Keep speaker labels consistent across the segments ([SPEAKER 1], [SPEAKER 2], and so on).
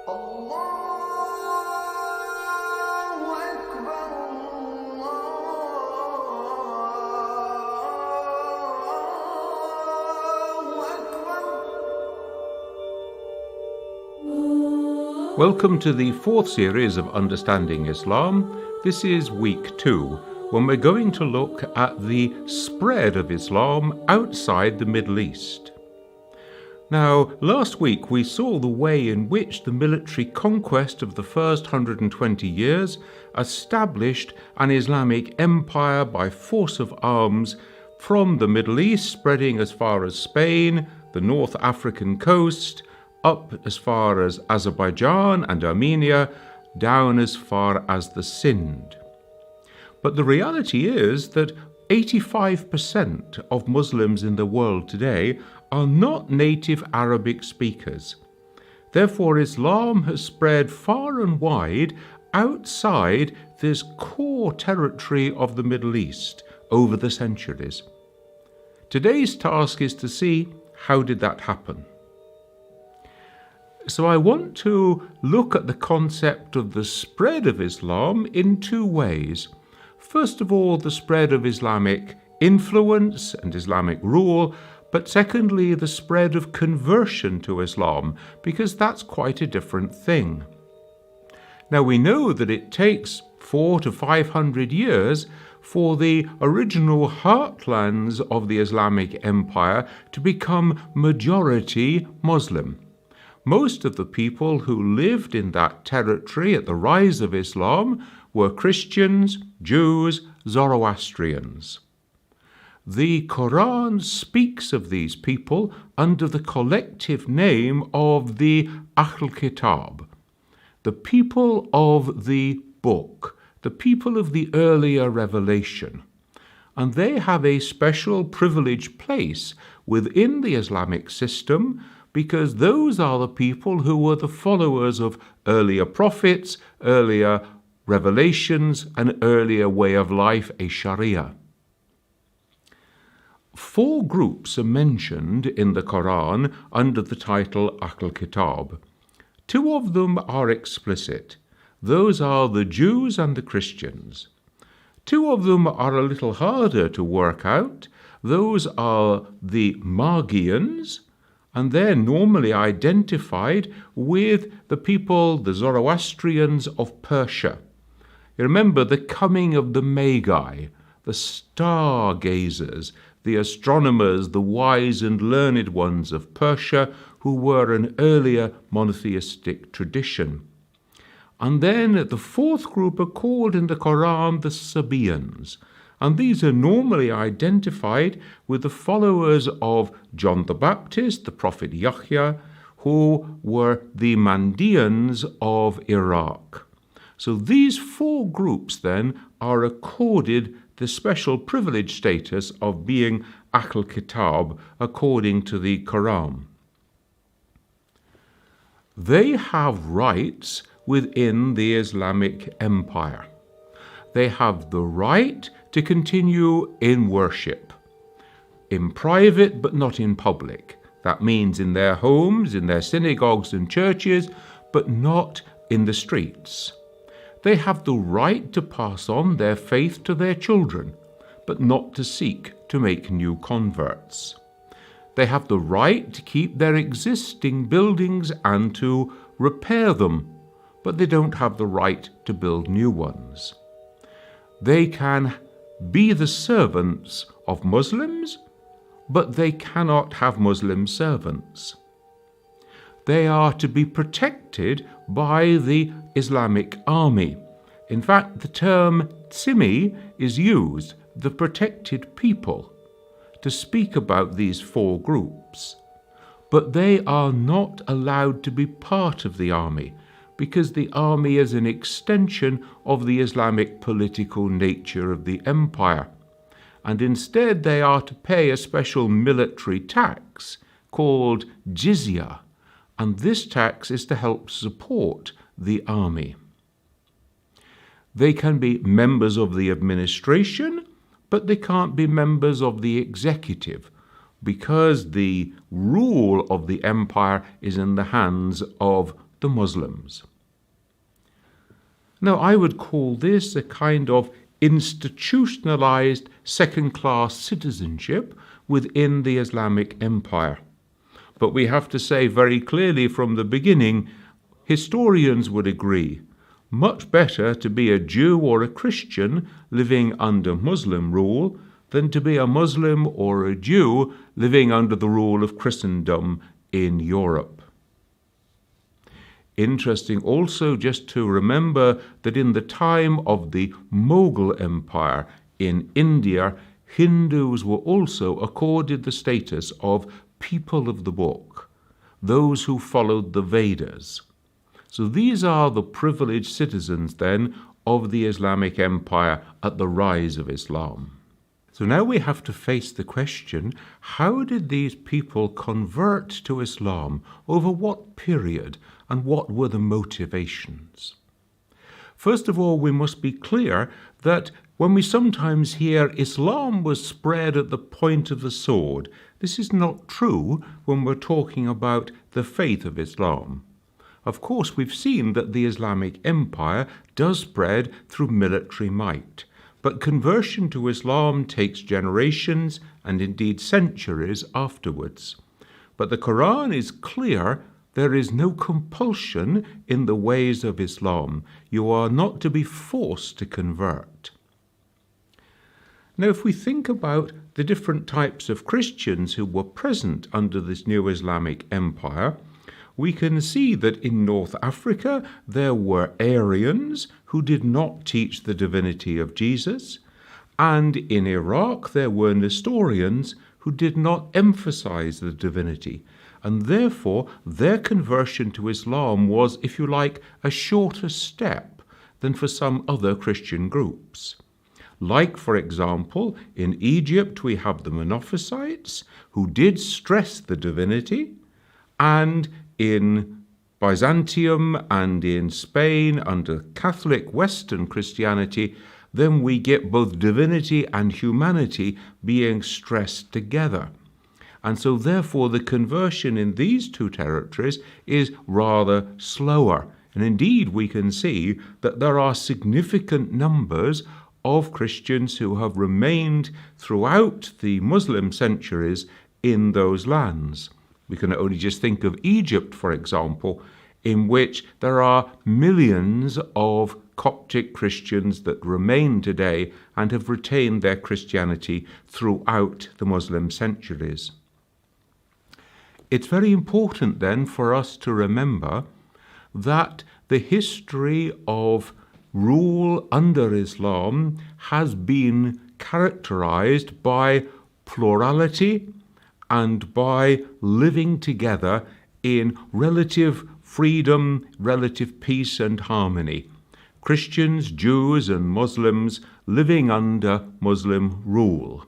[SPEAKER 1] الله أكبر الله أكبر.
[SPEAKER 2] Welcome to the fourth series of Understanding Islam. This is week 2, when we're going to look at the spread of Islam outside the Middle East. Now, last week we saw the way in which the military conquest of the first 120 years established an Islamic empire by force of arms from the Middle East, spreading as far as Spain, the North African coast, up as far as Azerbaijan and Armenia, down as far as the Sind. But the reality is that 85% of Muslims in the world today are not native Arabic speakers. Therefore, Islam has spread far and wide outside this core territory of the Middle East over the centuries. Today's task is to see, how did that happen? So I want to look at the concept of the spread of Islam in two ways. First of all, the spread of Islamic influence and Islamic rule, but secondly, the spread of conversion to Islam, because that's quite a different thing. Now, we know that it takes 400 to 500 years for the original heartlands of the Islamic Empire to become majority Muslim. Most of the people who lived in that territory at the rise of Islam were Christians, Jews, Zoroastrians. The Quran speaks of these people under the collective name of the al-Kitab, the people of the book, the people of the earlier revelation. And they have a special privileged place within the Islamic system, because those are the people who were the followers of earlier prophets, earlier revelations, and earlier way of life, a Sharia. 4 groups are mentioned in the Quran under the title al-Kitab. 2 of them are explicit. Those are the Jews and the Christians. 2 of them are a little harder to work out. Those are the Magians, and they're normally identified with the people, the Zoroastrians of Persia. You remember the coming of the Magi, the stargazers, the astronomers, the wise and learned ones of Persia, who were an earlier monotheistic tradition. And then the 4th group are called in the Quran the Sabaeans, and these are normally identified with the followers of John the Baptist, the prophet Yahya, who were the Mandeans of Iraq. So these 4 groups then are accorded the special privileged status of being al-Kitab according to the Quran. They have rights within the Islamic Empire. They have the right to continue in worship, in private but not in public. That means in their homes, in their synagogues and churches, but not in the streets. They have the right to pass on their faith to their children, but not to seek to make new converts. They have the right to keep their existing buildings and to repair them, but they don't have the right to build new ones. They can be the servants of Muslims, but they cannot have Muslim servants. They are to be protected by the Islamic army. In fact, the term Zimmi is used, the protected people, to speak about these 4 groups. But they are not allowed to be part of the army, because the army is an extension of the Islamic political nature of the empire. And instead they are to pay a special military tax called jizya, and this tax is to help support the army. They can be members of the administration, but they can't be members of the executive, because the rule of the empire is in the hands of the Muslims. Now, I would call this a kind of institutionalized second-class citizenship within the Islamic Empire. But we have to say very clearly from the beginning, historians would agree, much better to be a Jew or a Christian living under Muslim rule than to be a Muslim or a Jew living under the rule of Christendom in Europe. Interesting also just to remember that in the time of the Mughal Empire in India, Hindus were also accorded the status of people of the book, those who followed the Vedas. So these are the privileged citizens then of the Islamic Empire at the rise of Islam. So now we have to face the question, how did these people convert to Islam? Over what period? And what were the motivations? First of all, we must be clear that when we sometimes hear Islam was spread at the point of the sword, this is not true when we're talking about the faith of Islam. Of course, we've seen that the Islamic Empire does spread through military might, but conversion to Islam takes generations and indeed centuries afterwards. But the Quran is clear. There is no compulsion in the ways of Islam. You are not to be forced to convert. Now, if we think about the different types of Christians who were present under this new Islamic Empire, we can see that in North Africa there were Arians who did not teach the divinity of Jesus, and in Iraq there were Nestorians who did not emphasize the divinity, and therefore their conversion to Islam was, if you like, a shorter step than for some other Christian groups. Like, for example, in Egypt we have the Monophysites, who did stress the divinity, and in Byzantium and in Spain under Catholic Western Christianity, then we get both divinity and humanity being stressed together. And so therefore the conversion in these two territories is rather slower. And indeed we can see that there are significant numbers of Christians who have remained throughout the Muslim centuries in those lands. We can only just think of Egypt, for example, in which there are millions of Coptic Christians that remain today and have retained their Christianity throughout the Muslim centuries. It's very important then for us to remember that the history of rule under Islam has been characterized by plurality and by living together in relative freedom, relative peace and harmony. Christians, Jews and Muslims living under Muslim rule.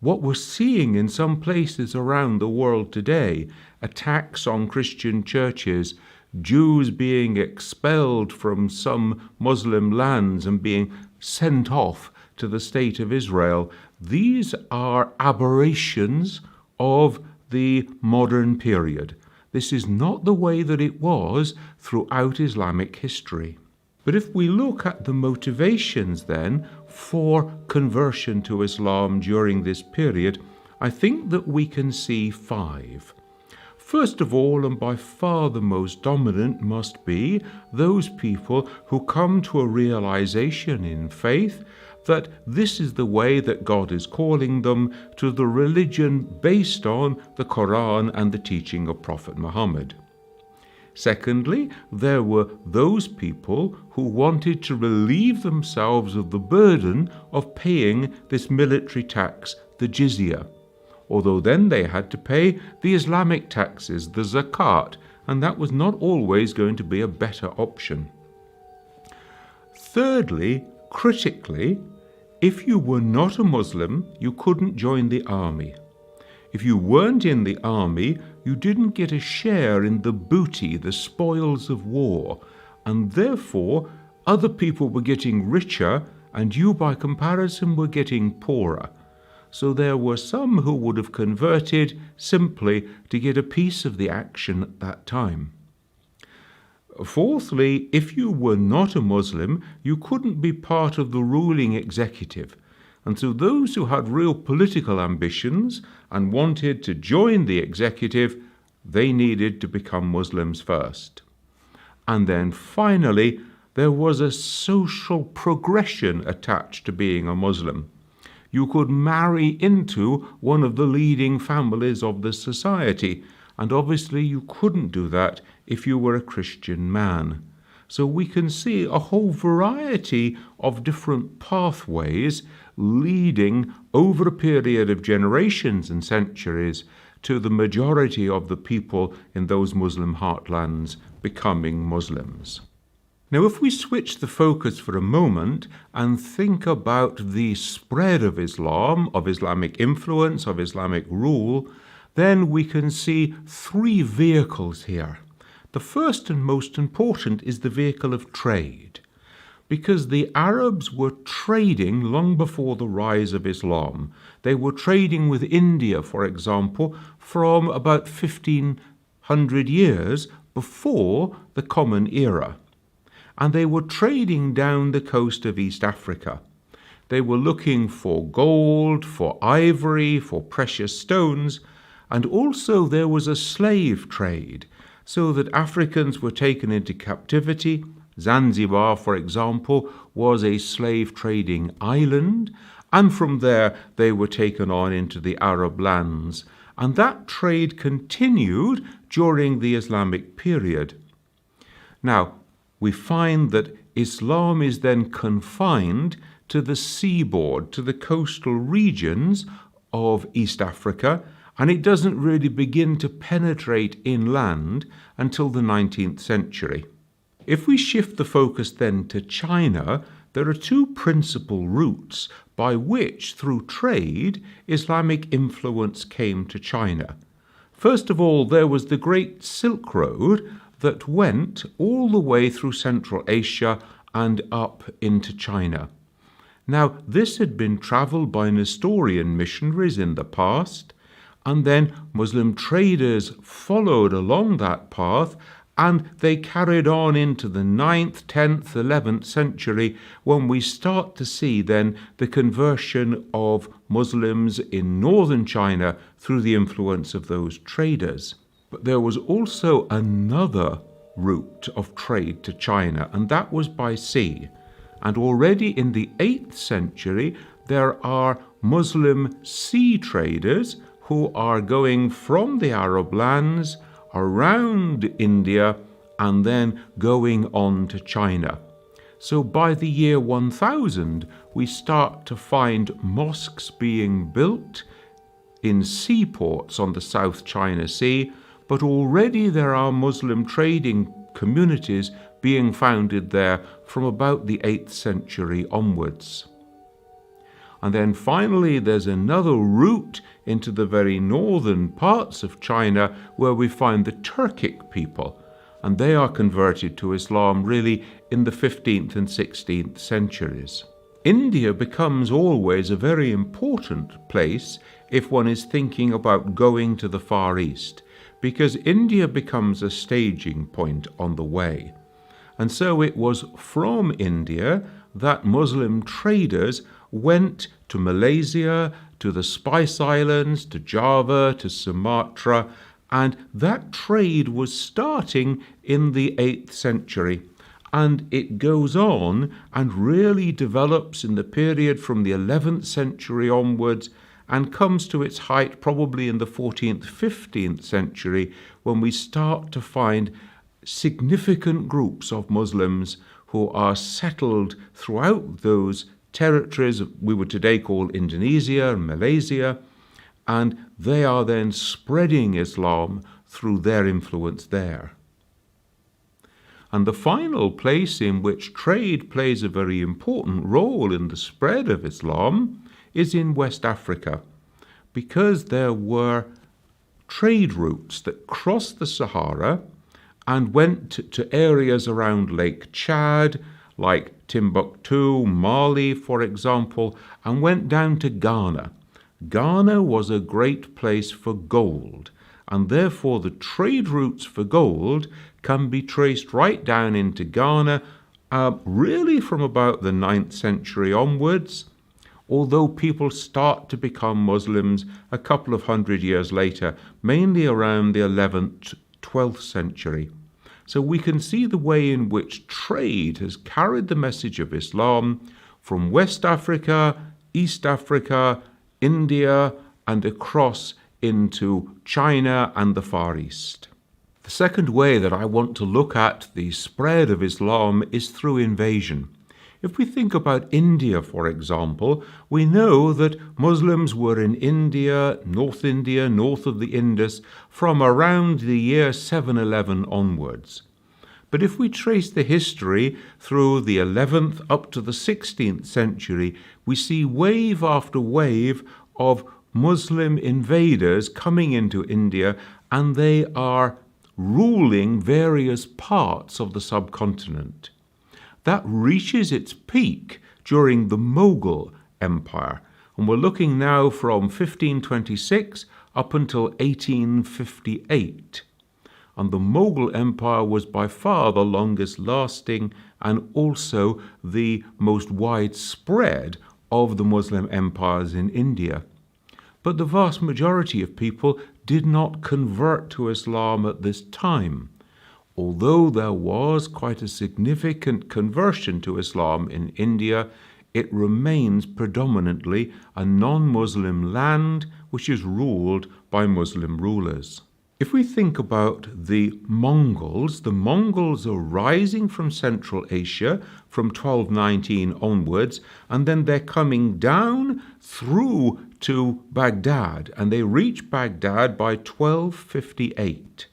[SPEAKER 2] What we're seeing in some places around the world today, attacks on Christian churches, Jews being expelled from some Muslim lands and being sent off to the state of Israel, these are aberrations of the modern period. This is not the way that it was throughout Islamic history. But if we look at the motivations then for conversion to Islam during this period, I think that we can see 5. First of all, and by far the most dominant, must be those people who come to a realization in faith that this is the way that God is calling them to the religion based on the Quran and the teaching of Prophet Muhammad. Secondly, there were those people who wanted to relieve themselves of the burden of paying this military tax, the jizya, although then they had to pay the Islamic taxes, the zakat, and that was not always going to be a better option. Thirdly, critically, if you were not a Muslim, you couldn't join the army. If you weren't in the army, you didn't get a share in the booty, the spoils of war, and therefore other people were getting richer and you by comparison were getting poorer. So there were some who would have converted simply to get a piece of the action at that time. Fourthly, if you were not a Muslim, you couldn't be part of the ruling executive. And so those who had real political ambitions and wanted to join the executive, they needed to become Muslims first. And then finally, there was a social progression attached to being a Muslim. You could marry into one of the leading families of the society, and obviously you couldn't do that if you were a Christian man. So we can see a whole variety of different pathways leading over a period of generations and centuries to the majority of the people in those Muslim heartlands becoming Muslims. Now, if we switch the focus for a moment and think about the spread of Islam, of Islamic influence, of Islamic rule, then we can see three vehicles here. The first and most important is the vehicle of trade, because the Arabs were trading long before the rise of Islam. They were trading with India, for example, from about 1500 years before the Common Era. And they were trading down the coast of East Africa. They were looking for gold, for ivory, for precious stones, and also there was a slave trade, so that Africans were taken into captivity. Zanzibar, for example, was a slave trading island, and from there they were taken on into the Arab lands. And that trade continued during the Islamic period. Now, we find that Islam is then confined to the seaboard, to the coastal regions of East Africa, and it doesn't really begin to penetrate inland until the 19th century. If we shift the focus then to China, there are two principal routes by which, through trade, Islamic influence came to China. First of all, there was the Great Silk Road that went all the way through Central Asia and up into China. Now, this had been travelled by Nestorian missionaries in the past, and then Muslim traders followed along that path, and they carried on into the 9th, 10th, 11th century, when we start to see then the conversion of Muslims in northern China through the influence of those traders. But there was also another route of trade to China, and that was by sea. And already in the 8th century, there are Muslim sea traders who are going from the Arab lands around India and then going on to China. So by the year 1000, we start to find mosques being built in seaports on the South China Sea, but already there are Muslim trading communities being founded there from about the 8th century onwards. And then finally there's another route into the very northern parts of China where we find the Turkic people, and they are converted to Islam really in the 15th and 16th centuries. India becomes always a very important place if one is thinking about going to the Far East, because India becomes a staging point on the way. And so it was from India that Muslim traders went to Malaysia, to the Spice Islands, to Java, to Sumatra, and that trade was starting in the 8th century. And it goes on and really develops in the period from the 11th century onwards, and comes to its height probably in the 14th, 15th century, when we start to find significant groups of Muslims who are settled throughout those territories we would today call Indonesia and Malaysia, and they are then spreading Islam through their influence there. And the final place in which trade plays a very important role in the spread of Islam is in West Africa, because there were trade routes that crossed the Sahara and went to areas around Lake Chad, like Timbuktu, Mali, for example, and went down to Ghana. Ghana was a great place for gold, and therefore the trade routes for gold can be traced right down into Ghana, really from about the 9th century onwards, although people start to become Muslims a couple of hundred years later, mainly around the 11th, 12th century. So we can see the way in which trade has carried the message of Islam from West Africa, East Africa, India, and across into China and the Far East. The second way that I want to look at the spread of Islam is through invasion. If we think about India, for example, we know that Muslims were in India, north of the Indus, from around the year 711 onwards. But if we trace the history through the 11th up to the 16th century, we see wave after wave of Muslim invaders coming into India, and they are ruling various parts of the subcontinent. That reaches its peak during the Mughal Empire, and we're looking now from 1526 up until 1858. And the Mughal Empire was by far the longest lasting and also the most widespread of the Muslim empires in India. But the vast majority of people did not convert to Islam at this time. Although there was quite a significant conversion to Islam in India, it remains predominantly a non-Muslim land which is ruled by Muslim rulers. If we think about the Mongols are rising from Central Asia from 1219 onwards, and then they're coming down through to Baghdad, and they reach Baghdad by 1258.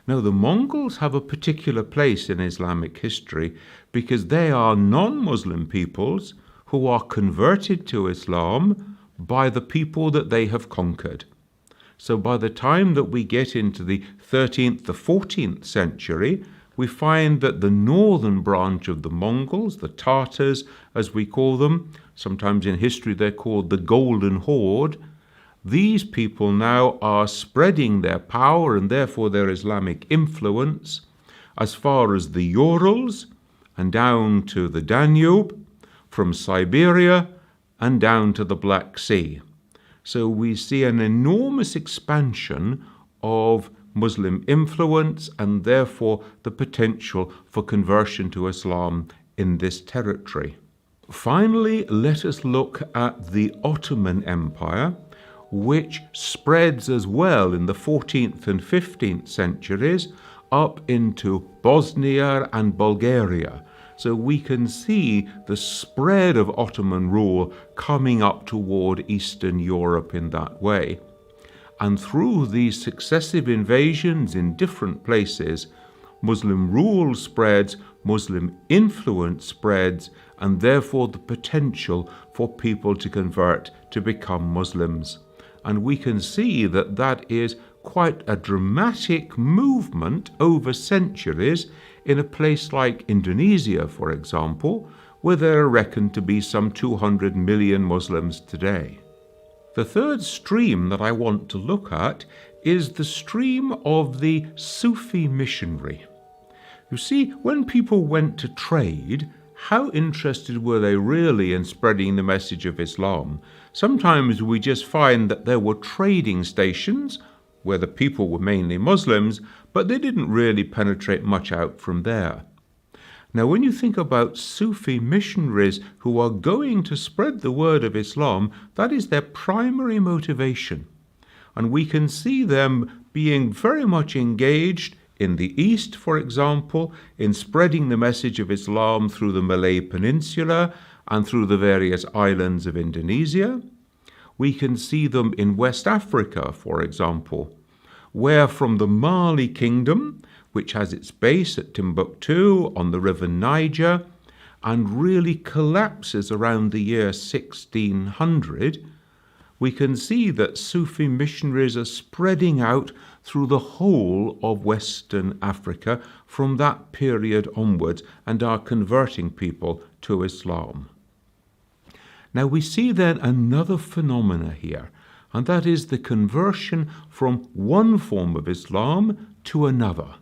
[SPEAKER 2] Now, the Mongols have a particular place in Islamic history because they are non-Muslim peoples who are converted to Islam by the people that they have conquered. So by the time that we get into the 13th, the 14th century, we find that the northern branch of the Mongols, the Tatars as we call them, sometimes in history they're called the Golden Horde, these people now are spreading their power and therefore their Islamic influence as far as the Urals and down to the Danube, from Siberia and down to the Black Sea. So we see an enormous expansion of Muslim influence and therefore the potential for conversion to Islam in this territory. Finally, let us look at the Ottoman Empire, which spreads as well in the 14th and 15th centuries up into Bosnia and Bulgaria. So we can see the spread of Ottoman rule coming up toward Eastern Europe in that way. And through these successive invasions in different places, Muslim rule spreads, Muslim influence spreads, and therefore the potential for people to convert to become Muslims. And we can see that that is quite a dramatic movement over centuries in a place like Indonesia, for example, where there are reckoned to be some 200 million Muslims today. The third stream that I want to look at is the stream of the Sufi missionary. You see, when people went to trade, how interested were they really in spreading the message of Islam? Sometimes we just find that there were trading stations where the people were mainly Muslims, but they didn't really penetrate much out from there. Now, when you think about Sufi missionaries who are going to spread the word of Islam, that is their primary motivation. And we can see them being very much engaged in the East, for example, in spreading the message of Islam through the Malay Peninsula and through the various islands of Indonesia. We can see them in West Africa, for example, where from the Mali Kingdom, which has its base at Timbuktu on the river Niger, and really collapses around the year 1600, we can see that Sufi missionaries are spreading out through the whole of Western Africa from that period onwards and are converting people to Islam. Now we see then another phenomena here, and that is the conversion from one form of Islam to another.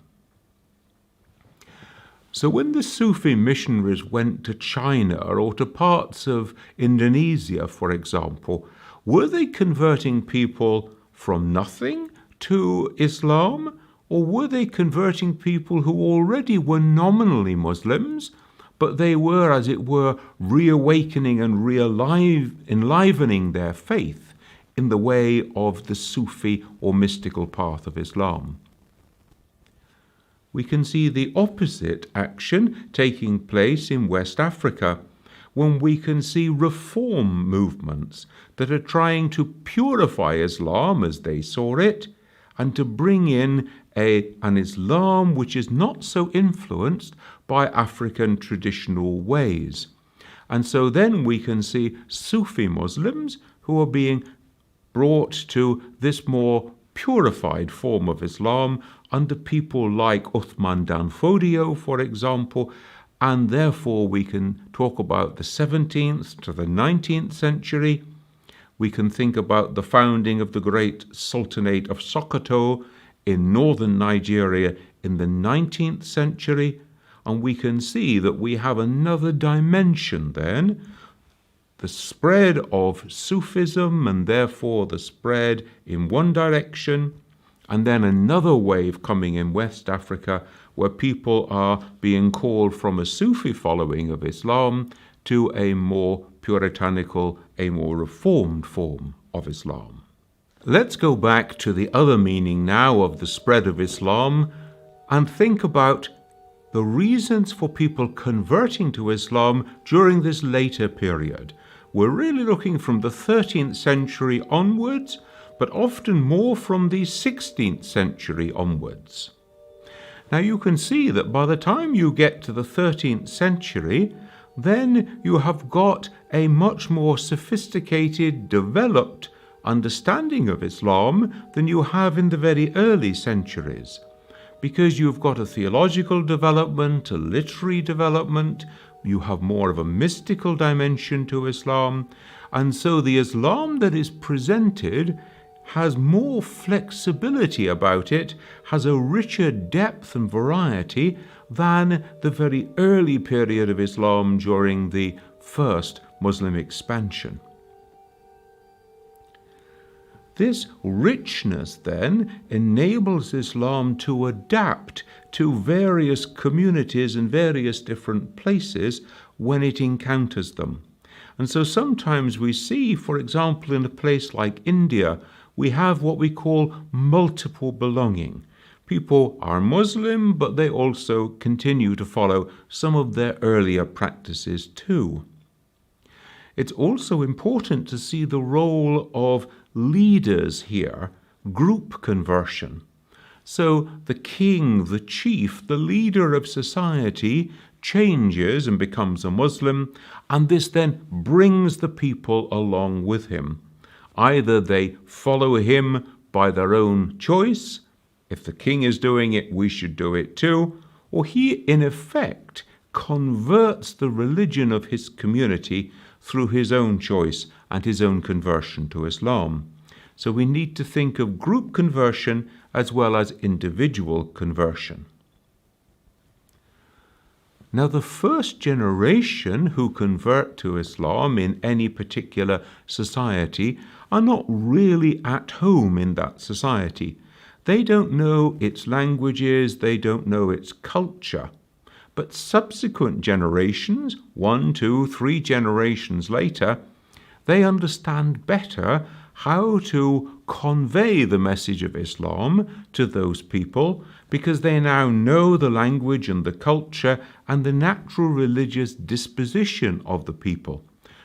[SPEAKER 2] So when the Sufi missionaries went to China or to parts of Indonesia, for example, were they converting people from nothing to Islam, or were they converting people who already were nominally Muslims, but they were, as it were, reawakening and enlivening their faith in the way of the Sufi or mystical path of Islam? We can see the opposite action taking place in West Africa, when we can see reform movements that are trying to purify Islam as they saw it, and to bring in an Islam which is not so influenced by African traditional ways. And so then we can see Sufi Muslims who are being brought to this more purified form of Islam under people like Uthman Dan Fodio, for example, and therefore we can talk about the 17th to the 19th century. We can think about the founding of the great Sultanate of Sokoto in northern Nigeria in the 19th century, and we can see that we have another dimension then, the spread of Sufism and therefore the spread in one direction, and then another wave coming in West Africa where people are being called from a Sufi following of Islam to a more puritanical, a more reformed form of Islam. Let's go back to the other meaning now of the spread of Islam and think about the reasons for people converting to Islam during this later period. We're really looking from the 13th century onwards, but often more from the 16th century onwards. Now you can see that by the time you get to the 13th century, then you have got a much more sophisticated, developed understanding of Islam than you have in the very early centuries, because you've got a theological development, a literary development, you have more of a mystical dimension to Islam, and so the Islam that is presented has more flexibility about it, has a richer depth and variety than the very early period of Islam during the first Muslim expansion. This richness then enables Islam to adapt to various communities and various different places when it encounters them. And so sometimes we see, for example, in a place like India, we have what we call multiple belonging. People are Muslim, but they also continue to follow some of their earlier practices too. It's also important to see the role of leaders here, group conversion. So the king, the chief, the leader of society changes and becomes a Muslim, and this then brings the people along with him. Either they follow him by their own choice, if the king is doing it, we should do it too, or he in effect converts the religion of his community through his own choice and his own conversion to Islam. So we need to think of group conversion as well as individual conversion. Now, the first generation who convert to Islam in any particular society are not really at home in that society. They don't know its languages, they don't know its culture. But subsequent generations, 1, 2, 3 generations later, they understand better how to convey the message of Islam to those people, because they now know the language and the culture and the natural religious disposition of the people.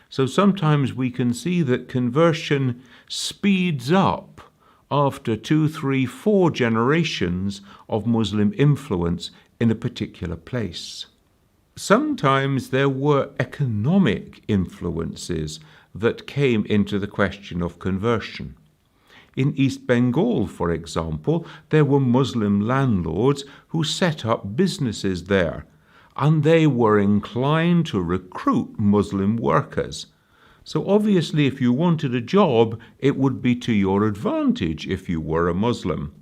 [SPEAKER 2] So sometimes we can see that conversion speeds up after 2, 3, 4 generations of Muslim influence in a particular place. Sometimes there were economic influences that came into the question of conversion. In East Bengal, for example, there were Muslim landlords who set up businesses there, and they were inclined to recruit Muslim workers. So obviously, if you wanted a job, it would be to your advantage if you were a Muslim.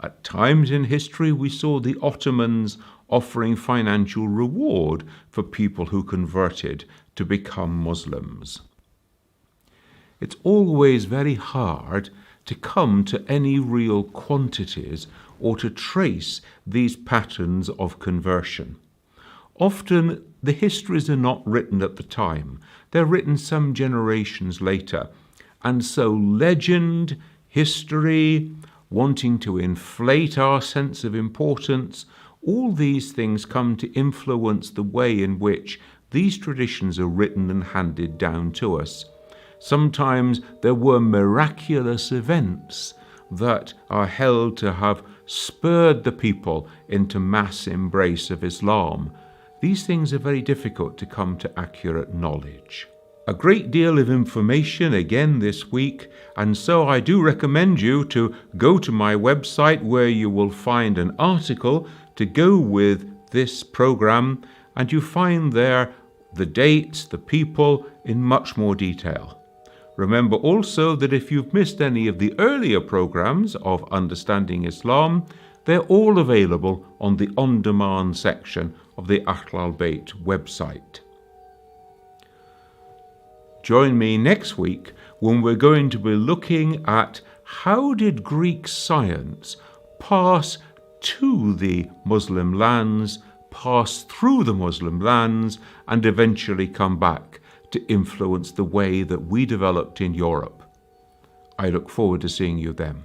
[SPEAKER 2] At times in history, we saw the Ottomans offering financial reward for people who converted to become Muslims. It's always very hard to come to any real quantities or to trace these patterns of conversion. Often the histories are not written at the time. They're written some generations later. And so legend, history, wanting to inflate our sense of importance, all these things come to influence the way in which these traditions are written and handed down to us. Sometimes there were miraculous events that are held to have spurred the people into mass embrace of Islam. These things are very difficult to come to accurate knowledge. A great deal of information again this week, and so I do recommend you to go to my website where you will find an article to go with this program, and you find there the dates, the people in much more detail. Remember also that if you've missed any of the earlier programs of Understanding Islam, they're all available on the on-demand section of the Ahl al-Bayt website. Join me next week when we're going to be looking at how did Greek science pass to the Muslim lands, pass through the Muslim lands, and eventually come back to influence the way that we developed in Europe. I look forward to seeing you then.